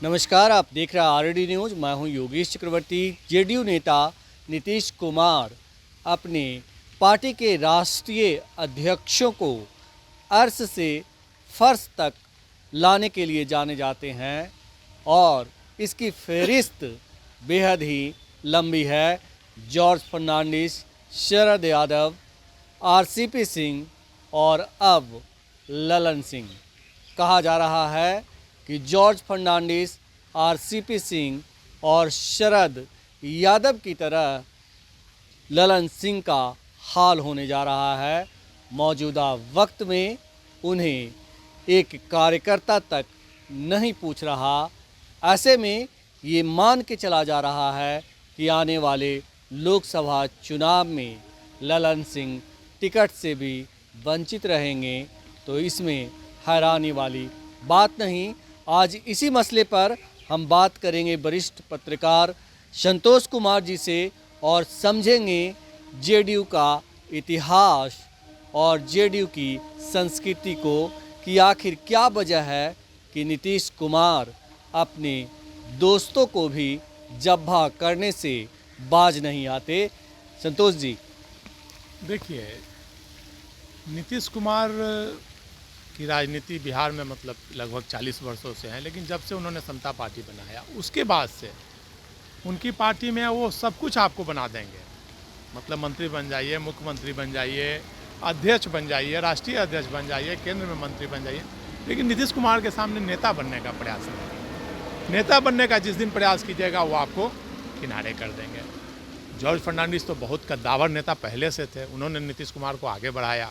नमस्कार, आप देख रहे हैं आरडी न्यूज़। मैं हूं योगेश चक्रवर्ती। जेडीयू नेता नीतीश कुमार अपने पार्टी के राष्ट्रीय अध्यक्षों को अर्श से फर्श तक लाने के लिए जाने जाते हैं और इसकी फहरिस्त बेहद ही लंबी है। जॉर्ज फर्नांडिस, शरद यादव, आरसीपी सिंह और अब ललन सिंह। कहा जा रहा है कि जॉर्ज फर्नांडिस, आरसीपी सिंह और शरद यादव की तरह ललन सिंह का हाल होने जा रहा है। मौजूदा वक्त में उन्हें एक कार्यकर्ता तक नहीं पूछ रहा। ऐसे में ये मान के चला जा रहा है कि आने वाले लोकसभा चुनाव में ललन सिंह टिकट से भी वंचित रहेंगे। तो इसमें हैरानी वाली बात नहीं। आज इसी मसले पर हम बात करेंगे वरिष्ठ पत्रकार संतोष कुमार जी से और समझेंगे जेडीयू का इतिहास और जेडीयू की संस्कृति को कि आखिर क्या वजह है कि नीतीश कुमार अपने दोस्तों को भी जब्बा करने से बाज नहीं आते। संतोष जी, देखिए, नीतीश कुमार की राजनीति बिहार में मतलब लगभग 40 वर्षों से है, लेकिन जब से उन्होंने समता पार्टी बनाया उसके बाद से उनकी पार्टी में वो सब कुछ आपको बना देंगे। मतलब मंत्री बन जाइए, मुख्यमंत्री बन जाइए, अध्यक्ष बन जाइए, राष्ट्रीय अध्यक्ष बन जाइए, केंद्र में मंत्री बन जाइए, लेकिन नीतीश कुमार के सामने नेता बनने का प्रयास नहीं। नेता बनने का जिस दिन प्रयास कीजिएगा वो आपको किनारे कर देंगे। जॉर्ज फर्नांडिस तो बहुत कद्दावर नेता पहले से थे, उन्होंने नीतीश कुमार को आगे बढ़ाया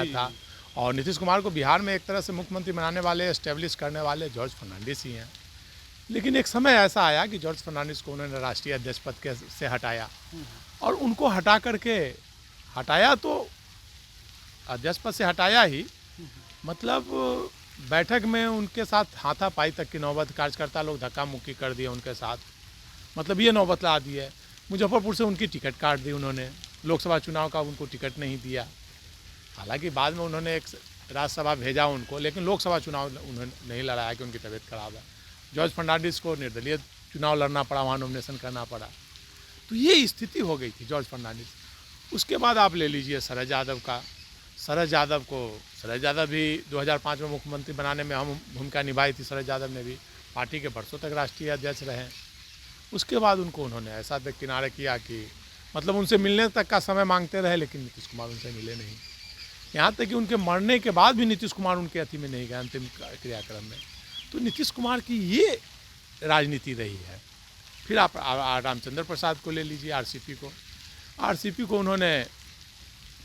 था। और नीतीश कुमार को बिहार में एक तरह से मुख्यमंत्री बनाने वाले, एस्टेब्लिश करने वाले जॉर्ज फर्नांडिस ही हैं। लेकिन एक समय ऐसा आया कि जॉर्ज फर्नांडिस को उन्होंने राष्ट्रीय अध्यक्ष पद से हटाया और उनको हटाया तो अध्यक्ष पद से हटाया ही, मतलब बैठक में उनके साथ हाथापाई तक की नौबत, कार्यकर्ता लोग धक्का मुक्की कर दिए उनके साथ, मतलब ये नौबत ला दी है। मुजफ्फरपुर से उनकी टिकट काट दी उन्होंने, लोकसभा चुनाव का उनको टिकट नहीं दिया। हालांकि बाद में उन्होंने एक राज्यसभा भेजा उनको, लेकिन लोकसभा चुनाव उन्होंने नहीं लड़ाया कि उनकी तबीयत खराब है। जॉर्ज फर्नांडिस को निर्दलीय चुनाव लड़ना पड़ा, वहाँ नॉमिनेशन करना पड़ा। तो ये स्थिति हो गई थी जॉर्ज फर्नांडिस। उसके बाद आप ले लीजिए शरद यादव का। शरद यादव भी 2005 में मुख्यमंत्री बनाने में अहम भूमिका निभाई थी। शरद यादव ने भी पार्टी के वर्षों तक राष्ट्रीय अध्यक्ष रहे। उसके बाद उनको उन्होंने ऐसा किनारे किया कि मतलब उनसे मिलने तक का समय मांगते रहे, लेकिन नीतीश कुमार उनसे मिले नहीं। यहाँ तक कि उनके मरने के बाद भी नीतीश कुमार उनके अति में नहीं गए, अंतिम क्रियाक्रम में। तो नीतीश कुमार की ये राजनीति रही है। फिर आप रामचंद्र प्रसाद को ले लीजिए, आरसीपी को उन्होंने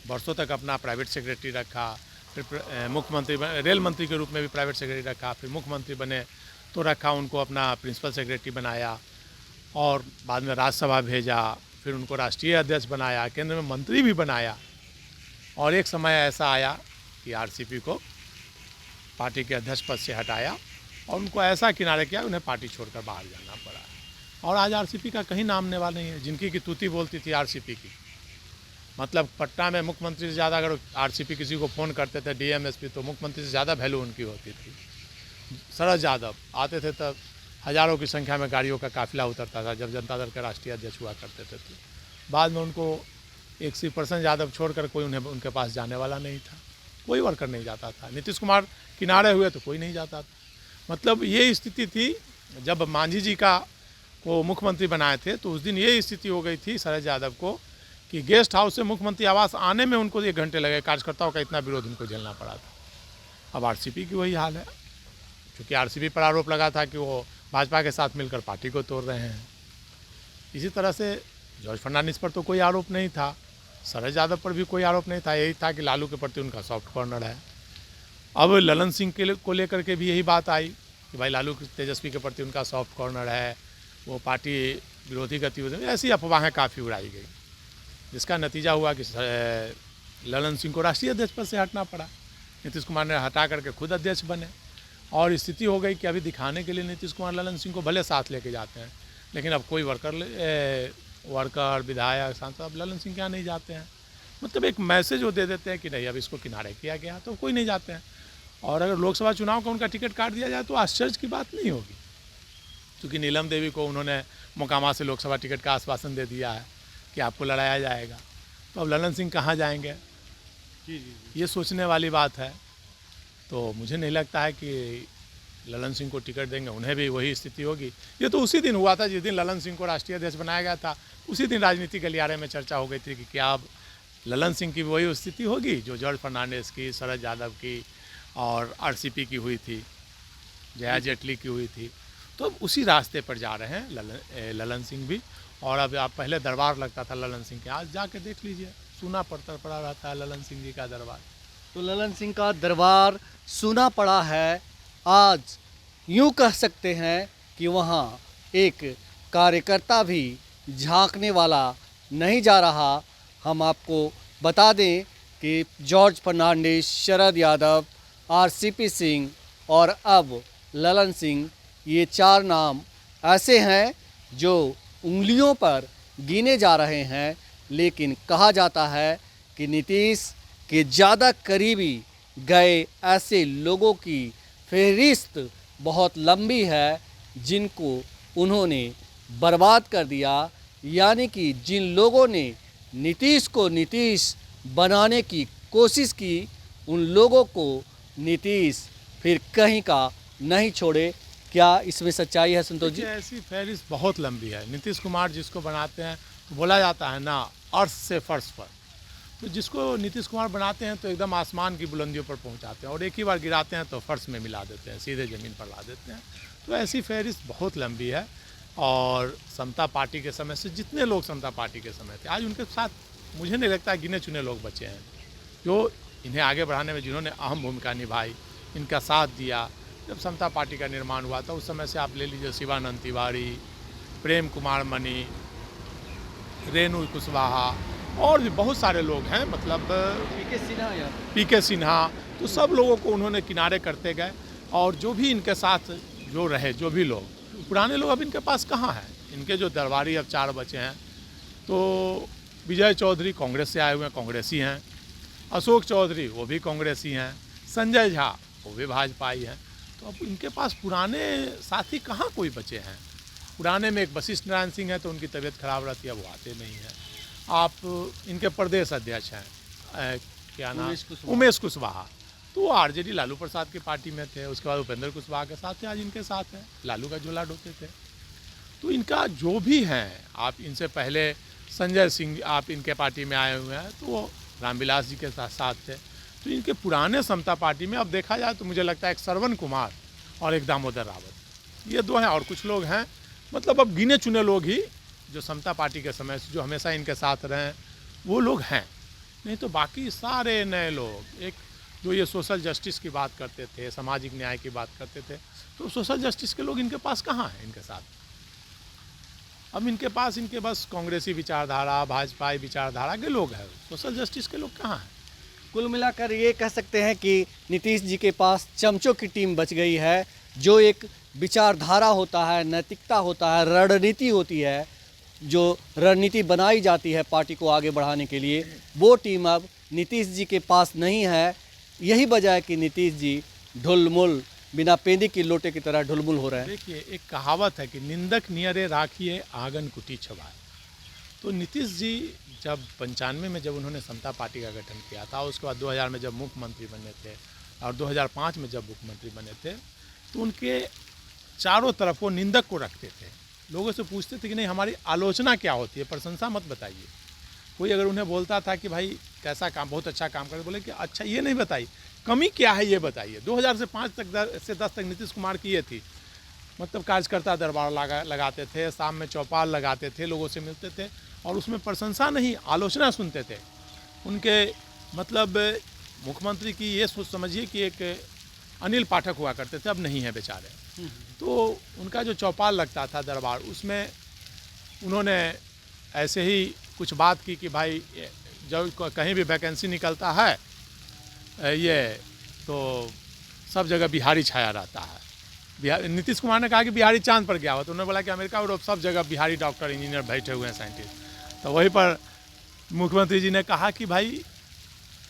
वर्षों तक अपना प्राइवेट सेक्रेटरी रखा, फिर मुख्यमंत्री रेल मंत्री के रूप में भी प्राइवेट सेक्रेटरी रखा, फिर मुख्यमंत्री बने तो रखा, उनको अपना प्रिंसिपल सेक्रेटरी बनाया और बाद में राज्यसभा भेजा, फिर उनको राष्ट्रीय अध्यक्ष बनाया, केंद्र में मंत्री भी बनाया। और एक समय ऐसा आया कि आरसीपी को पार्टी के अध्यक्ष पद से हटाया और उनको ऐसा किनारे किया उन्हें पार्टी छोड़कर बाहर जाना पड़ा। और आज आरसीपी का कहीं नाम नेवा नहीं है। जिनकी की तूती बोलती थी आरसीपी की, मतलब पटना में मुख्यमंत्री से ज़्यादा अगर आरसीपी किसी को फ़ोन करते थे डीएमएसपी, तो मुख्यमंत्री से ज़्यादा वैल्यू उनकी होती थी। शरद यादव आते थे तब हज़ारों की संख्या में गाड़ियों का काफिला उतरता था जब जनता दल के राष्ट्रीय अध्यक्ष हुआ करते थे। तो बाद में उनको 1% यादव छोड़कर कोई उन्हें उनके पास जाने वाला नहीं था, कोई वर्कर नहीं जाता था। नीतीश कुमार किनारे हुए तो कोई नहीं जाता था। मतलब ये स्थिति थी। जब मांझी जी को मुख्यमंत्री बनाए थे तो उस दिन ये स्थिति हो गई थी शरद यादव को कि गेस्ट हाउस से मुख्यमंत्री आवास आने में उनको 1 घंटे लगे। कार्यकर्ताओं का इतना विरोध उनको झेलना पड़ा था। अब आरसीपी की वही हाल है, क्योंकि आरसीपी पर आरोप लगा था कि वो भाजपा के साथ मिलकर पार्टी को तोड़ रहे हैं। इसी तरह से जॉर्ज फर्नांडिस पर तो कोई आरोप नहीं था, शरद यादव पर भी कोई आरोप नहीं था। यही था कि लालू के प्रति उनका सॉफ्ट कॉर्नर है। अब ललन सिंह को लेकर के भी यही बात आई कि भाई लालू तेजस्वी के प्रति उनका सॉफ्ट कॉर्नर है, वो पार्टी विरोधी गतिविधि, ऐसी अफवाहें काफ़ी उड़ाई गई, जिसका नतीजा हुआ कि ललन सिंह को राष्ट्रीय अध्यक्ष पद से हटना पड़ा। नीतीश कुमार ने हटा करके खुद अध्यक्ष बने और स्थिति हो गई कि अभी दिखाने के लिए नीतीश कुमार ललन सिंह को भले साथ लेके जाते हैं, लेकिन अब कोई वर्कर विधायक सांसद अब ललन सिंह के यहाँ नहीं जाते हैं। मतलब एक मैसेज वो दे देते हैं कि नहीं अब इसको किनारे किया गया, तो कोई नहीं जाते हैं। और अगर लोकसभा चुनाव का उनका टिकट काट दिया जाए तो आश्चर्य की बात नहीं होगी, क्योंकि नीलम देवी को उन्होंने मोकामा से लोकसभा टिकट का आश्वासन दे दिया है कि आपको लड़ाया जाएगा। तो अब ललन सिंह कहाँ जाएंगे, जी जी। ये सोचने वाली बात है। तो मुझे नहीं लगता है कि ललन सिंह को टिकट देंगे, उन्हें भी वही स्थिति होगी। ये तो उसी दिन हुआ था जिस दिन ललन सिंह को राष्ट्रीय अध्यक्ष बनाया गया था, उसी दिन राजनीति गलियारे में चर्चा हो गई थी कि क्या अब ललन सिंह की वही स्थिति होगी जो जॉर्ज फर्नांडिस की, शरद यादव की और आरसीपी की हुई थी, जया जेटली की हुई थी। तो अब उसी रास्ते पर जा रहे हैं ललन सिंह भी। और अब आप पहले दरबार लगता था ललन सिंह के, आज जाके देख लीजिए सूना पड़ता पड़ा रहता है ललन सिंह जी का दरबार। तो ललन सिंह का दरबार सुना पड़ा है। आज यूं कह सकते हैं कि वहाँ एक कार्यकर्ता भी झांकने वाला नहीं जा रहा। हम आपको बता दें कि जॉर्ज फर्नांडिस, शरद यादव, आरसीपी सिंह और अब ललन सिंह, ये 4 नाम ऐसे हैं जो उंगलियों पर गिने जा रहे हैं। लेकिन कहा जाता है कि नीतीश के ज़्यादा करीबी गए ऐसे लोगों की फहरिस्त बहुत लंबी है जिनको उन्होंने बर्बाद कर दिया। यानी कि जिन लोगों ने नीतीश को नीतीश बनाने की कोशिश की, उन लोगों को नीतीश फिर कहीं का नहीं छोड़े। क्या इसमें सच्चाई है संतोष जी? ऐसी फहरिस्त बहुत लंबी है। नीतीश कुमार जिसको बनाते हैं तो बोला जाता है ना, अर्श से फर्श पर, तो जिसको नीतीश कुमार बनाते हैं तो एकदम आसमान की बुलंदियों पर पहुंचाते हैं, और एक ही बार गिराते हैं तो फर्श में मिला देते हैं, सीधे ज़मीन पर ला देते हैं। तो ऐसी फहरिस्त बहुत लंबी है। और समता पार्टी के समय से जितने लोग समता पार्टी के समय थे, आज उनके साथ मुझे नहीं लगता गिने चुने लोग बचे हैं जो इन्हें आगे बढ़ाने में जिन्होंने अहम भूमिका निभाई, इनका साथ दिया। जब समता पार्टी का निर्माण हुआ था उस समय से आप ले लीजिए शिवानंद तिवारी, प्रेम कुमार मनी, रेणु कुशवाहा और भी बहुत सारे लोग हैं, मतलब पीके सिन्हा, तो सब लोगों को उन्होंने किनारे करते गए। और जो भी इनके साथ जो रहे, जो भी लोग पुराने लोग अब इनके पास कहाँ हैं। इनके जो दरबारी अब 4 बचे हैं, तो विजय चौधरी कांग्रेस से आए हुए हैं, कांग्रेसी हैं। अशोक चौधरी वो भी कांग्रेसी हैं। संजय झा वो भी भाजपाई हैं। तो अब इनके पास पुराने साथी कहाँ कोई बचे हैं। पुराने में एक वशिष्ठ नारायण सिंह है, तो उनकी तबीयत खराब रहती है, वो आते नहीं हैं। आप इनके प्रदेश अध्यक्ष हैं, क्या नाम, उमेश कुशवाहा, तो वो आरजेडी लालू प्रसाद की पार्टी में थे। उसके बाद उपेंद्र कुशवाहा के साथ थे, आज इनके साथ हैं, लालू का झोला ढोते थे। तो इनका जो भी हैं, आप इनसे पहले संजय सिंह आप इनके पार्टी में आए हुए हैं, तो वो रामविलास जी के साथ थे। तो इनके पुराने समता पार्टी में अब देखा जाए तो मुझे लगता है एक श्रवण कुमार और एक दामोदर रावत, ये 2 हैं। और कुछ लोग हैं, मतलब अब गिने चुने लोग ही जो समता पार्टी के समय से जो हमेशा इनके साथ रहे, वो लोग हैं। नहीं तो बाकी सारे नए लोग, एक जो ये सोशल जस्टिस की बात करते थे, सामाजिक न्याय की बात करते थे, तो सोशल जस्टिस के लोग इनके पास कहाँ हैं इनके साथ। अब इनके पास इनके बस कांग्रेसी विचारधारा, भाजपाई विचारधारा के लोग हैं, सोशल जस्टिस के लोग कहाँ हैं। कुल मिलाकर ये कह सकते हैं कि नीतीश जी के पास चमचों की टीम बच गई है। जो एक विचारधारा होता है, नैतिकता होता है, रणनीति होती है, जो रणनीति बनाई जाती है पार्टी को आगे बढ़ाने के लिए, वो टीम अब नीतीश जी के पास नहीं है। यही वजह है कि नीतीश जी ढुलमुल, बिना पेंदी की लोटे की तरह ढुलमुल हो रहे हैं। देखिए, एक कहावत है कि निंदक नियरे राखिए आंगन कुटी छवाए। तो नीतीश जी जब 95 में जब उन्होंने समता पार्टी का गठन किया था, उसके बाद 2000 में जब मुख्यमंत्री बने थे और 2005 में जब मुख्यमंत्री बने थे, तो उनके चारों तरफ वो निंदक को रखते थे। लोगों से पूछते थे कि नहीं हमारी आलोचना क्या होती है, प्रशंसा मत बताइए। कोई अगर उन्हें बोलता था कि भाई कैसा काम, बहुत अच्छा काम करे, बोले कि अच्छा ये नहीं बताइए, कमी क्या है ये बताइए। 2000 से 5 तक से 10 तक नीतीश कुमार की ये थी, मतलब कार्यकर्ता दरबार लगाते थे, शाम में चौपाल लगाते थे, लोगों से मिलते थे और उसमें प्रशंसा नहीं आलोचना सुनते थे उनके। मतलब मुख्यमंत्री की ये सोच समझिए कि एक अनिल पाठक हुआ करते थे, अब नहीं है बेचारे। तो उनका जो चौपाल लगता था दरबार, उसमें उन्होंने ऐसे ही कुछ बात की कि भाई जब कहीं भी वैकेंसी निकलता है ये तो सब जगह बिहारी छाया रहता है। नीतीश कुमार ने कहा कि बिहारी चांद पर गया हुआ, तो उन्होंने बोला कि अमेरिका और सब जगह बिहारी डॉक्टर इंजीनियर बैठे हुए हैं, साइंटिस्ट। तो वहीं पर मुख्यमंत्री जी ने कहा कि भाई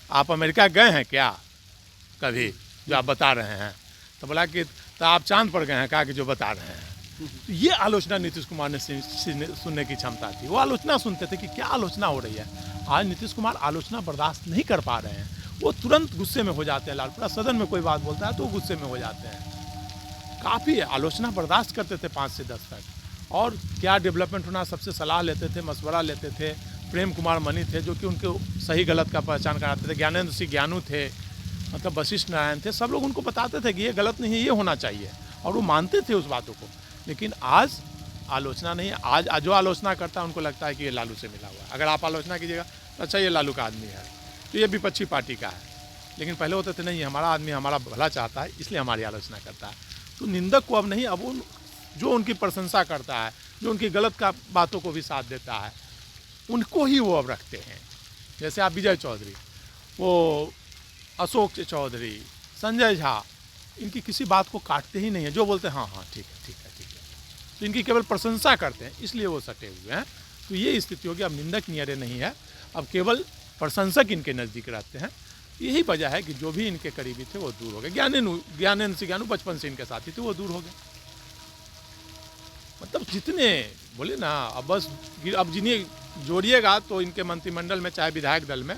आप अमेरिका गए हैं क्या कभी, जो आप बता रहे हैं। तो बोला कि तो आप चांद पर गए हैं, कहा कि जो बता रहे हैं। तो ये आलोचना नीतीश कुमार ने सुनने की क्षमता थी। वो आलोचना सुनते थे कि क्या आलोचना हो रही है। आज नीतीश कुमार आलोचना बर्दाश्त नहीं कर पा रहे हैं, वो तुरंत गुस्से में हो जाते हैं। लालपुरा सदन में कोई बात बोलता है तो गुस्से में हो जाते हैं। काफ़ी आलोचना बर्दाश्त करते थे 5 से 10 तक, और क्या डेवलपमेंट होना सबसे सलाह लेते थे, मशवरा लेते थे। प्रेम कुमार मनी थे जो कि उनको सही गलत का पहचान कराते थे। ज्ञानेंद्र सिंह ज्ञानू थे, मतलब वशिष्ठ नारायण थे। सब लोग उनको बताते थे कि ये गलत नहीं है, ये होना चाहिए, और वो मानते थे उस बातों को। लेकिन आज आलोचना नहीं है। आज जो आलोचना करता है उनको लगता है कि ये लालू से मिला हुआ है। अगर आप आलोचना कीजिएगा तो अच्छा ये लालू का आदमी है, तो ये विपक्षी पार्टी का है। लेकिन पहले होते थे नहीं, हमारा आदमी हमारा भला चाहता है इसलिए हमारी आलोचना करता है। तो निंदक को अब नहीं, अब उन जो उनकी प्रशंसा करता है, जो उनकी गलत का बातों को भी साथ देता है, उनको ही वो अब रखते हैं। जैसे आप विजय चौधरी, वो अशोक चौधरी, संजय झा, इनकी किसी बात को काटते ही नहीं है। जो बोलते हैं हाँ हाँ ठीक है ठीक है ठीक है, तो इनकी केवल प्रशंसा करते हैं, इसलिए वो सटे हुए हैं। तो ये स्थिति होगी। अब निंदक नियरे नहीं है, अब केवल प्रशंसक इनके नज़दीक रहते हैं। यही वजह है कि जो भी इनके करीबी थे वो दूर हो गए। ज्ञानेंद्र सिंह ज्ञानू बचपन से इनके साथी थे, वो दूर हो गए। मतलब जितने बोले ना, अब बस अब जिन्हें जोड़िएगा तो इनके मंत्रिमंडल में, चाहे विधायक दल में,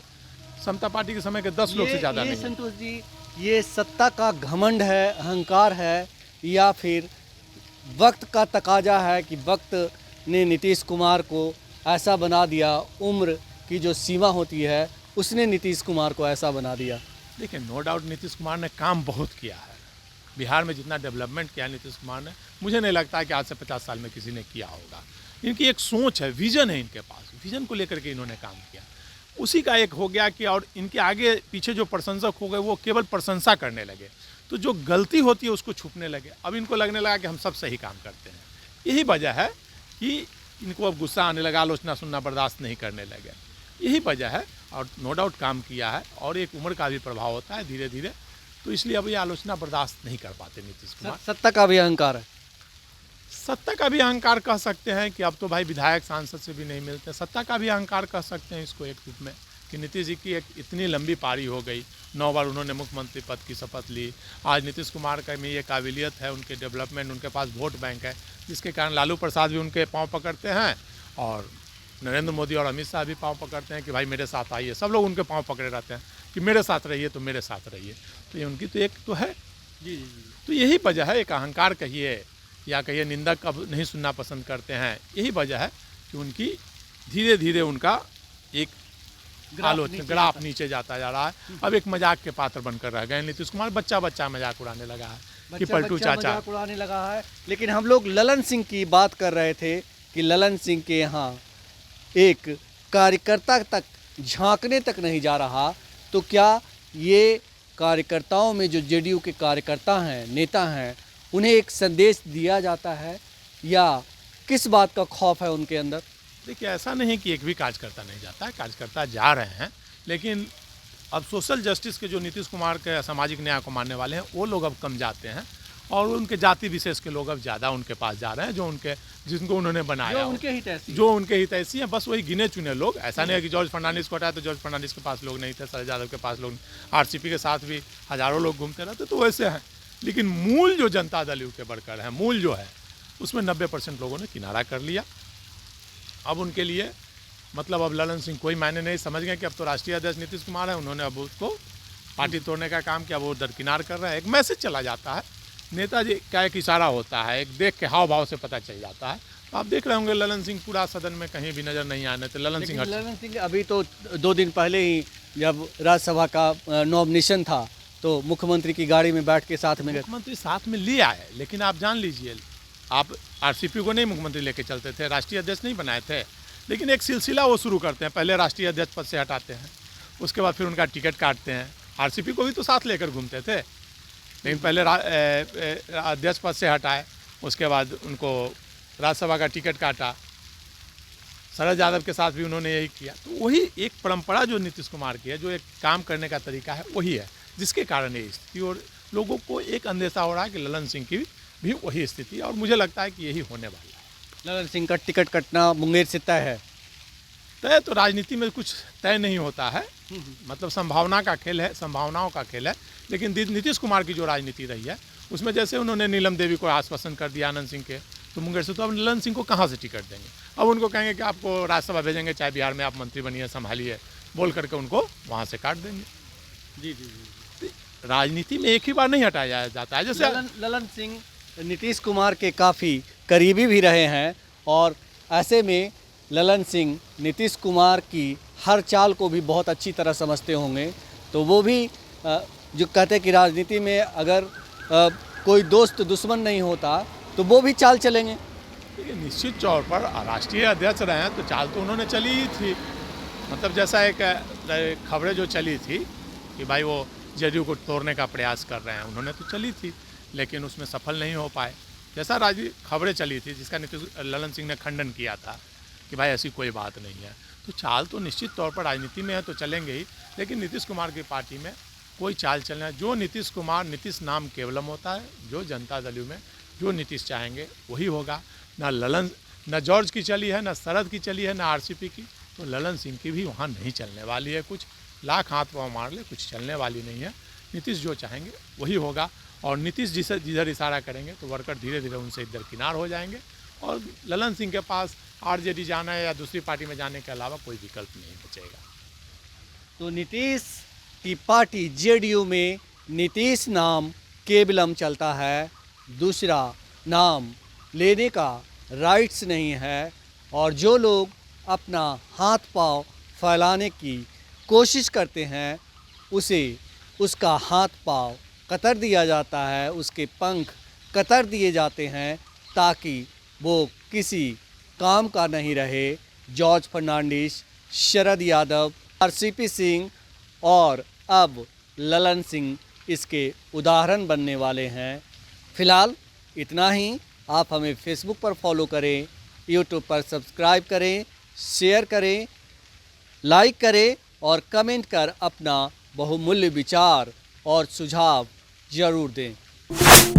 समता पार्टी के समय के 10 लोग से ज़्यादा नहीं। संतोष जी, ये सत्ता का घमंड है, अहंकार है, या फिर वक्त का तकाजा है कि वक्त ने नीतीश कुमार को ऐसा बना दिया, उम्र की जो सीमा होती है उसने नीतीश कुमार को ऐसा बना दिया? देखिए, नो डाउट नीतीश कुमार ने काम बहुत किया है। बिहार में जितना डेवलपमेंट किया नीतीश कुमार ने, मुझे नहीं लगता है कि आज से 50 साल में किसी ने किया होगा। इनकी एक सोच है, विजन है इनके पास, विजन को लेकर के इन्होंने काम किया। उसी का एक हो गया कि, और इनके आगे पीछे जो प्रशंसक हो गए वो केवल प्रशंसा करने लगे, तो जो गलती होती है उसको छुपने लगे। अब इनको लगने लगा कि हम सब सही काम करते हैं। यही वजह है कि इनको अब गुस्सा आने लगा, आलोचना सुनना बर्दाश्त नहीं करने लगे। यही वजह है, और नो डाउट काम किया है, और एक उम्र का भी प्रभाव होता है धीरे धीरे, तो इसलिए अब ये आलोचना बर्दाश्त नहीं कर पाते नीतीश कुमार। सत्ता का भी अहंकार है। सत्ता का भी अहंकार कह सकते हैं कि अब तो भाई विधायक सांसद से भी नहीं मिलते। सत्ता का भी अहंकार कह सकते हैं इसको एक रूप में, कि नीतीश जी की एक इतनी लंबी पारी हो गई, 9 बार उन्होंने मुख्यमंत्री पद की शपथ ली। आज नीतीश कुमार का में ये काबिलियत है, उनके डेवलपमेंट, उनके पास वोट बैंक है, जिसके कारण लालू प्रसाद भी उनके पाँव पकड़ते हैं, और नरेंद्र मोदी और अमित शाह भी पाँव पकड़ते हैं कि भाई मेरे साथ आइए। सब लोग उनके पाँव पकड़े रहते हैं कि मेरे साथ रहिए, तो मेरे साथ रहिए। तो ये उनकी तो एक तो है जी। तो यही वजह है, एक अहंकार कहिए या कहिए निंदक अब नहीं सुनना पसंद करते हैं। यही वजह है कि उनकी धीरे धीरे उनका एक आलोचना ग्राफ नीचे जाता जा रहा है। अब एक मजाक के पात्र बनकर रह गए नीतीश कुमार। बच्चा बच्चा मजाक उड़ाने लगा है कि पलटू चाचा मजाक उड़ाने लगा है। लेकिन हम लोग ललन सिंह की बात कर रहे थे कि ललन सिंह के यहाँ एक कार्यकर्ता तक झांकने तक नहीं जा रहा, तो क्या ये कार्यकर्ताओं में जो जेडीयू के कार्यकर्ता हैं, नेता हैं, उन्हें एक संदेश दिया जाता है, या किस बात का खौफ है उनके अंदर? देखिए, ऐसा नहीं कि एक भी कार्यकर्ता नहीं जाता है, कार्यकर्ता जा रहे हैं। लेकिन अब सोशल जस्टिस के जो नीतीश कुमार के सामाजिक न्याय को मानने वाले हैं, वो लोग अब कम जाते हैं, और उनके जाति विशेष के लोग अब ज़्यादा उनके पास जा रहे हैं, जो उनके जिनको उन्होंने बनाया, जो उनके हितैषी हैं। बस वही गिने चुने लोग। ऐसा नहीं है कि जॉर्ज फर्नांडिस को हटाया तो जॉर्ज फर्नांडिस के पास लोग नहीं थे, शरद यादव के पास लोग, आरसीपी के साथ भी हज़ारों लोग घूमते रहते, तो वैसे हैं। लेकिन मूल जो जनता दल के वर्कर है, मूल जो है, उसमें 90% लोगों ने किनारा कर लिया। अब उनके लिए मतलब अब ललन सिंह कोई मायने नहीं, समझ गए कि अब तो राष्ट्रीय अध्यक्ष नीतीश कुमार है, उन्होंने अब उसको पार्टी तोड़ने का काम किया, वो दरकिनार कर रहे हैं। एक मैसेज चला जाता है, नेताजी का एक इशारा होता है, एक देख के हाव भाव से पता चल जाता है। तो आप देख रहे होंगे ललन सिंह पूरा सदन में कहीं भी नजर नहीं आने थे। ललन सिंह अभी तो 2 दिन पहले ही जब राज्यसभा का नॉमिनेशन था, तो मुख्यमंत्री की गाड़ी में बैठ के साथ में मुख्यमंत्री साथ में ले आए। लेकिन आप जान लीजिए, आप आरसीपी को नहीं मुख्यमंत्री लेके चलते थे, राष्ट्रीय अध्यक्ष नहीं बनाए थे, लेकिन एक सिलसिला वो शुरू करते हैं। पहले राष्ट्रीय अध्यक्ष पद से हटाते हैं, उसके बाद फिर उनका टिकट काटते हैं। आरसीपी को भी तो साथ लेकर घूमते थे, लेकिन पहले अध्यक्ष पद से हटाए, उसके बाद उनको राज्यसभा का टिकट काटा। शरद यादव के साथ भी उन्होंने यही किया। तो वही एक परंपरा जो नीतीश कुमार की है, जो एक काम करने का तरीका है, वही है जिसके कारण ये स्थिति, और लोगों को एक अंदेशा हो रहा है कि ललन सिंह की भी वही स्थिति है, और मुझे लगता है कि यही होने वाला है। ललन सिंह का टिकट कटना मुंगेर से तय है? तय तो राजनीति में कुछ तय नहीं होता है, मतलब संभावना का खेल है, संभावनाओं का खेल है। लेकिन नीतीश कुमार की जो राजनीति रही है उसमें जैसे उन्होंने नीलम देवी को आश्वासन कर दिया आनंद सिंह के, तो मुंगेर से, तो अब ललन सिंह को कहाँ से टिकट देंगे? अब उनको कहेंगे कि आपको राज्यसभा भेजेंगे, चाहे बिहार में आप मंत्री बनिए, संभालिए, बोल करके उनको वहाँ से काट देंगे। जी जी जी। राजनीति में एक ही बार नहीं हटाया जाता है। जैसे ललन सिंह नीतीश कुमार के काफ़ी करीबी भी रहे हैं और ऐसे में ललन सिंह नीतीश कुमार की हर चाल को भी बहुत अच्छी तरह समझते होंगे, तो वो भी जो कहते हैं कि राजनीति में अगर कोई दोस्त दुश्मन नहीं होता तो वो भी चाल चलेंगे। देखिए, निश्चित तौर पर राष्ट्रीय अध्यक्ष रहे हैं तो चाल तो उन्होंने चली ही थी। मतलब जैसा एक खबरें जो चली थी कि भाई वो जेडीयू को तोड़ने का प्रयास कर रहे हैं, उन्होंने तो चली थी लेकिन उसमें सफल नहीं हो पाए। जैसा खबरें चली थी जिसका ललन सिंह ने खंडन किया था कि भाई ऐसी कोई बात नहीं है, तो चाल तो निश्चित तौर पर राजनीति में है तो चलेंगे ही। लेकिन नीतीश कुमार की पार्टी में कोई चाल चलना है, जो नीतीश कुमार, नीतीश नाम केवलम होता है, जो जनता दल में जो नीतीश चाहेंगे वही होगा। न जॉर्ज की चली है, न शरद की चली है, न आरसीपी की, तो ललन सिंह की भी वहाँ नहीं चलने वाली है। कुछ लाख हाथ पाँव मार ले, कुछ चलने वाली नहीं है। नीतीश जो चाहेंगे वही होगा और नीतीश जिधर इशारा करेंगे तो वर्कर धीरे धीरे उनसे इधर किनार हो जाएंगे और ललन सिंह के पास आरजेडी जाना है या दूसरी पार्टी में जाने के अलावा कोई विकल्प नहीं बचेगा। तो नीतीश की पार्टी जेडीयू में नीतीश नाम केवलम चलता है, दूसरा नाम लेने का राइट्स नहीं है और जो लोग अपना हाथ पांव फैलाने की कोशिश करते हैं उसे उसका हाथ पांव कतर दिया जाता है, उसके पंख कतर दिए जाते हैं ताकि वो किसी काम का नहीं रहे। जॉर्ज फर्नांडिस, शरद यादव, आरसीपी सिंह और अब ललन सिंह इसके उदाहरण बनने वाले हैं। फ़िलहाल इतना ही। आप हमें फेसबुक पर फॉलो करें, यूट्यूब पर सब्सक्राइब करें, शेयर करें, लाइक करें और कमेंट कर अपना बहुमूल्य विचार और सुझाव ज़रूर दें।